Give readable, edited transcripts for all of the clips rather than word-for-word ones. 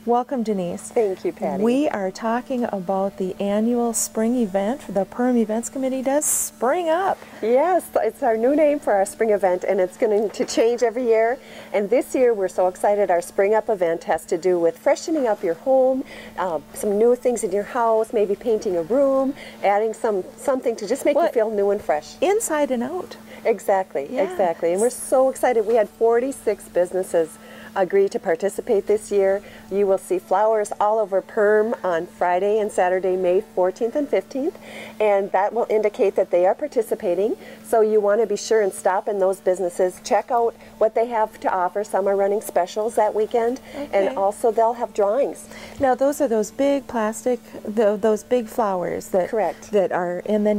Welcome, Denise. Thank you, Patty. We are talking about the annual spring event the Perham Events Committee does, Spring Up. Yes, it's our new name for our spring event, and it's going to change every year. And this year, we're so excited. Our Spring Up event has to do with freshening up your home, some new things in your house, maybe painting a room, adding something to just make you feel new and fresh. Inside and out. Exactly, Yes. exactly. And we're so excited. We had 46 businesses agree to participate this year. You will see flowers all over Perham on Friday and Saturday, May 14th and 15th, and that will indicate that they are participating. So you want to be sure and stop in those businesses, check out what they have to offer. Some are running specials that weekend, and also they'll have drawings. Now those are those big plastic, those big flowers that Correct. that are, and then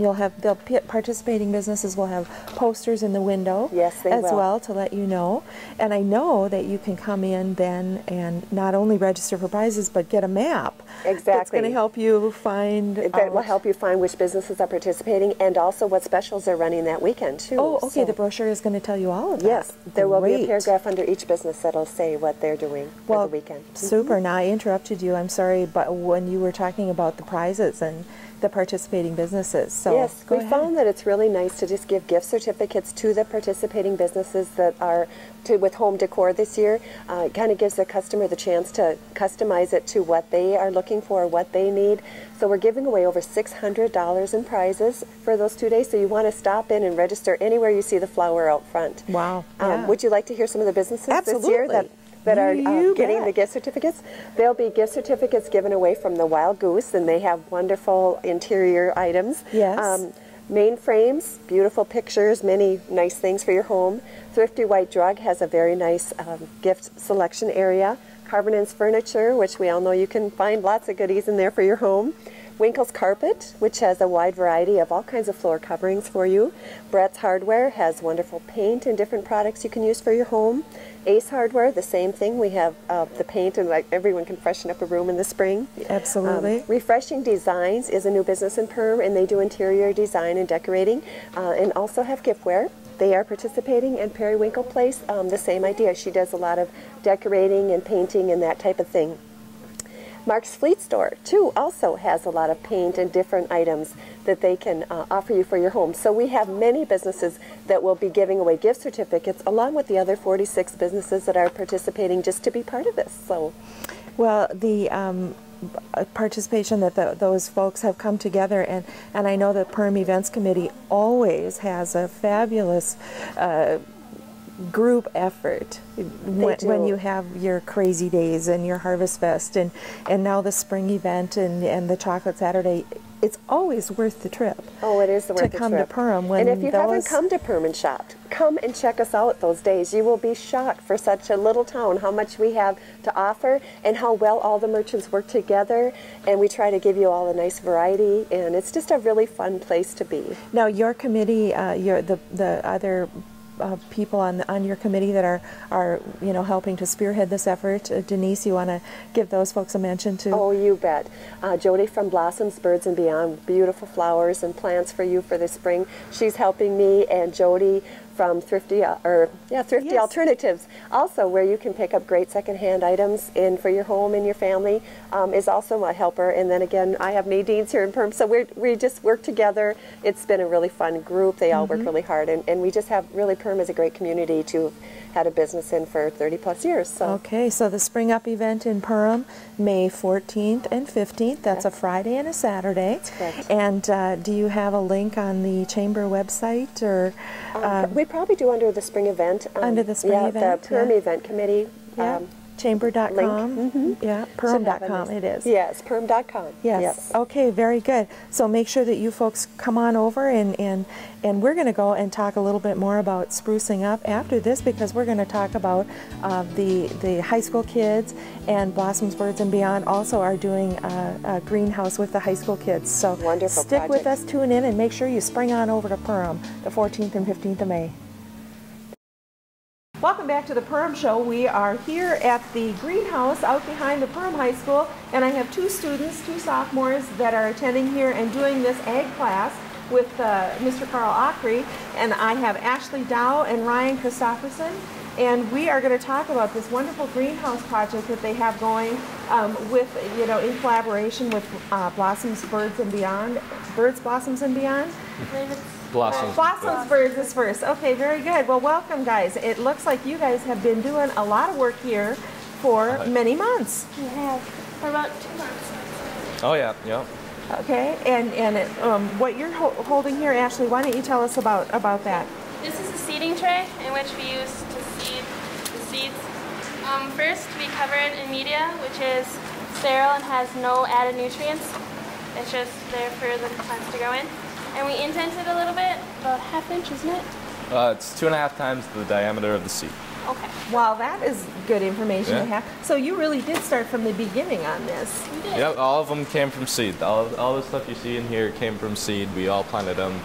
participating businesses will have posters in the window. Yes, they as will. well to let you know. And I know that you can come in then and not only register for prizes but get a map. Exactly. That's going to help you find. That will help you find which businesses are participating and also what specials are running that weekend too. Oh, okay. So, the brochure is going to tell you all of that. yes, there will be a Great. paragraph under each business that'll say what they're doing for the weekend. Super. Now I interrupted you. I'm sorry, but when you were talking about the prizes and the participating businesses, so yes, go we ahead. found that it's really nice to just give gift certificates to the participating businesses that are with home decor this year. It kind of gives the customer the chance to customize it to what they are looking for, what they need. So we're giving away over $600 in prizes for those 2 days. So you want to stop in and register anywhere you see the flower out front. Wow. Yeah. Would you like to hear some of the businesses this year Absolutely. that are You getting bet. the gift certificates? There'll be gift certificates given away from the Wild Goose, and they have wonderful interior items. Yes. Main frames, beautiful pictures, many nice things for your home. Thrifty White Drug has a very nice gift selection area. Carbonen's Furniture, which we all know you can find lots of goodies in there for your home. Winkle's Carpet, which has a wide variety of all kinds of floor coverings for you. Brett's Hardware has wonderful paint and different products you can use for your home. Ace Hardware, the same thing. We have the paint, and like everyone can freshen up a room in the spring. Absolutely. Refreshing Designs is a new business in Perham, and they do interior design and decorating, and also have giftware. They are participating in Periwinkle Place. The same idea. She does a lot of decorating and painting and that type of thing. Mark's Fleet Store, too, also has a lot of paint and different items that they can offer you for your home. So we have many businesses that will be giving away gift certificates along with the other 46 businesses that are participating just to be part of this. So, Well, the participation that those folks have come together, and I know the Perham Events Committee always has a fabulous group effort when you have your crazy days and your Harvest Fest and now the spring event and the Chocolate Saturday. It's always worth the trip. oh, it is worth the trip. To come to Perham. And if you haven't come to Perham and shopped, come and check us out those days. You will be shocked for such a little town how much we have to offer and how well all the merchants work together, and we try to give you all a nice variety, and it's just a really fun place to be. Now your committee, the other people on your committee that are helping to spearhead this effort. Denise, you want to give those folks a mention too? Oh, you bet. Jody from Blossoms, Birds and Beyond, beautiful flowers and plants for you for the spring. She's helping me, and Jody from Thrifty Alternatives, also where you can pick up great secondhand items in for your home and your family, is also a helper. And then again, I have Nadine's here in Perham, so we just work together. It's been a really fun group. They all work really hard, and we just have really, Perham is a great community to had a business in for 30 plus years. So. Okay, so the Spring Up event in Perham, May 14th and 15th. That's a Friday and a Saturday. That's correct. And do you have a link on the Chamber website? Or we probably do under the spring event. Under the spring event, the Perham Event Committee. Chamber.com. Yeah, Perham.com it is. Yes, Perham.com. Yes. Okay, very good. So make sure that you folks come on over, and we're going to go and talk a little bit more about sprucing up after this, because we're going to talk about the high school kids, and Blossoms, Birds and Beyond also are doing a greenhouse with the high school kids. So wonderful stick project. with us, tune in, and make sure you spring on over to Perham the 14th and 15th of May. Welcome back to the Perham Show. We are here at the greenhouse out behind the Perham High School, and I have two students, two sophomores, that are attending here and doing this ag class with Mr. Carl Ockery, and I have Ashley Dow and Ryan Christopherson. and we are going to talk about this wonderful greenhouse project that they have going with, in collaboration with Blossoms, Birds, and Beyond. Birds, Blossoms, and Beyond? Blossoms. Blossoms, Birds is first. Okay, very good. Well, welcome, guys. It looks like you guys have been doing a lot of work here for many months. We have for about 2 months. Oh yeah, yeah. Okay, and what you're holding here, Ashley, why don't you tell us about that? This is a seeding tray in which we use to seed the seeds. First, we cover it in media, which is sterile and has no added nutrients. It's just there for the plants to go in. And we indent it a little bit, about ½ inch, isn't it? It's 2.5 times the diameter of the seed. Okay. Well, that is good information Yeah. to have. So you really did start from the beginning on this. We did. Yep, all of them came from seed. All the stuff you see in here came from seed. We all planted them.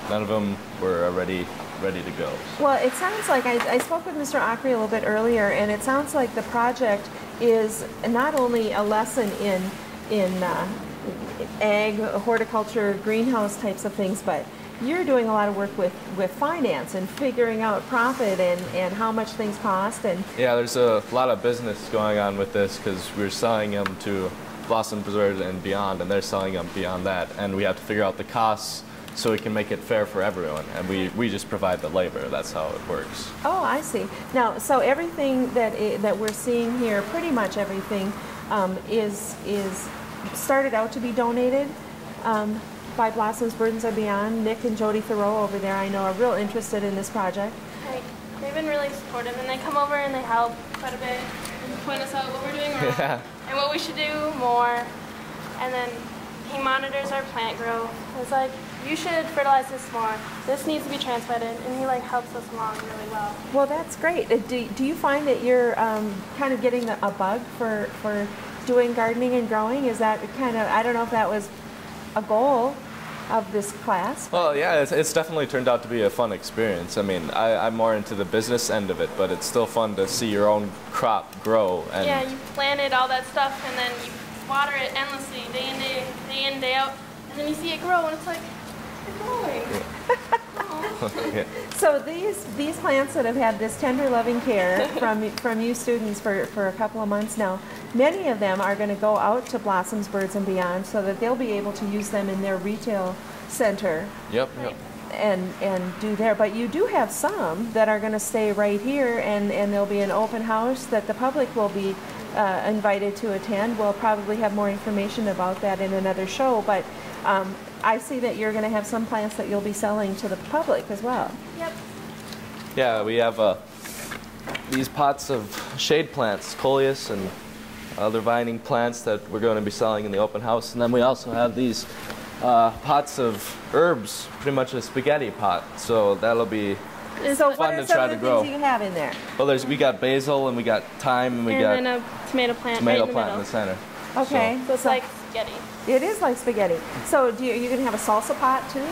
None of them were already ready to go. Well, it sounds like I spoke with Mr. Ockery a little bit earlier, and it sounds like the project is not only a lesson in ag, horticulture, greenhouse types of things, but you're doing a lot of work with finance and figuring out profit and how much things cost. And Yeah, there's a lot of business going on with this because we're selling them to Blossom Preserve and Beyond, and they're selling them beyond that. And we have to figure out the costs so we can make it fair for everyone. And we just provide the labor. That's how it works. oh, I see. Now, so everything that we're seeing here, pretty much everything, is started out to be donated by Blossoms, Birds, and Beyond. Nick and Jody Thoreau over there, I know, are real interested in this project. Right. They've been really supportive, and they come over and they help quite a bit and point us out what we're doing wrong Yeah. and what we should do more. And then he monitors our plant growth. It's like, you should fertilize this more. This needs to be transplanted, and he helps us along really well. Well, that's great. Do you find that you're kind of getting a bug for doing gardening and growing? Is that kind of, I don't know if that was a goal of this class? Well, yeah, it's definitely turned out to be a fun experience. I mean, I'm more into the business end of it, but it's still fun to see your own crop grow. And Yeah, you planted all that stuff, and then you water it endlessly, day in, day out, and then you see it grow, and it's like, it's growing. Aw. yeah. So these plants that have had this tender, loving care from you students for a couple of months now, many of them are going to go out to Blossoms, Birds, and Beyond so that they'll be able to use them in their retail center Yep. and do there. But you do have some that are going to stay right here, and there'll be an open house that the public will be invited to attend. We'll probably have more information about that in another show, but I see that you're going to have some plants that you'll be selling to the public as well. Yep. Yeah, we have these pots of shade plants, coleus and other vining plants that we're going to be selling in the open house. And then we also have these pots of herbs, pretty much a spaghetti pot. So that'll be So what fun are to some try of to the grow. things you have in there? Well, we got basil and we got thyme and we And got then a tomato plant tomato right in the plant in middle. the center. Okay. So it's like spaghetti. It is like spaghetti. So are you going to have a salsa pot too?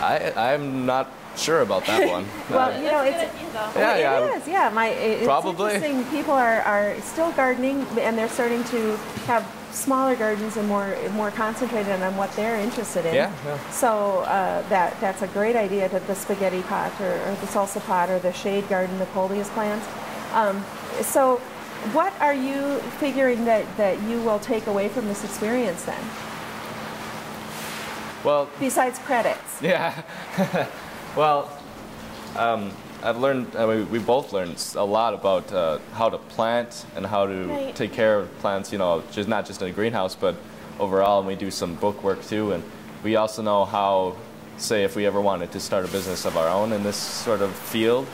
I'm not sure about that one. Well, Uh, you know, That's a it's good idea, though. Yeah, it is. Yeah, it's Probably. interesting. People are still gardening, and they're starting to have smaller gardens and more concentrated on what they're interested in. Yeah. So that's a great idea, to the spaghetti pot or the salsa pot or the shade garden, the coleus plants. So what are you figuring that you will take away from this experience then, Well, besides credits? yeah. Well, I've learned, we both learned a lot about how to plant and how to Right. take care of plants, just not just in a greenhouse, but overall, and we do some book work too. And we also know how, say, if we ever wanted to start a business of our own in this sort of field,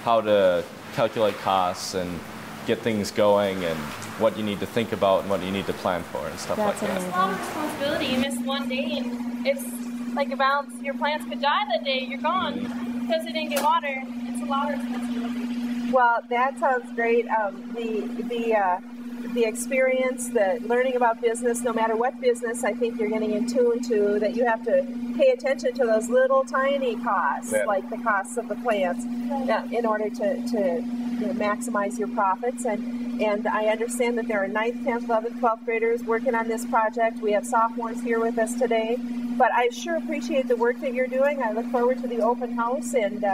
how to calculate costs and get things going and what you need to think about and what you need to plan for and stuff That's like that. It's a lot of responsibility. You miss one day, and it's like your plants could die that day. You're gone because they didn't get water. It's a lot of responsibility. Well, that sounds great. The experience, the learning about business, no matter what business, I think you're getting in tune to that you have to pay attention to those little tiny costs, Yeah. like the costs of the plants, in order to maximize your profits. And I understand that there are 9th, 10th, 11th, 12th graders working on this project. We have sophomores here with us today. But I sure appreciate the work that you're doing. I look forward to the open house, and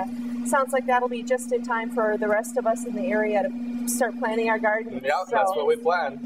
sounds like that'll be just in time for the rest of us in the area to start planting our garden. Yeah, that's what we plan.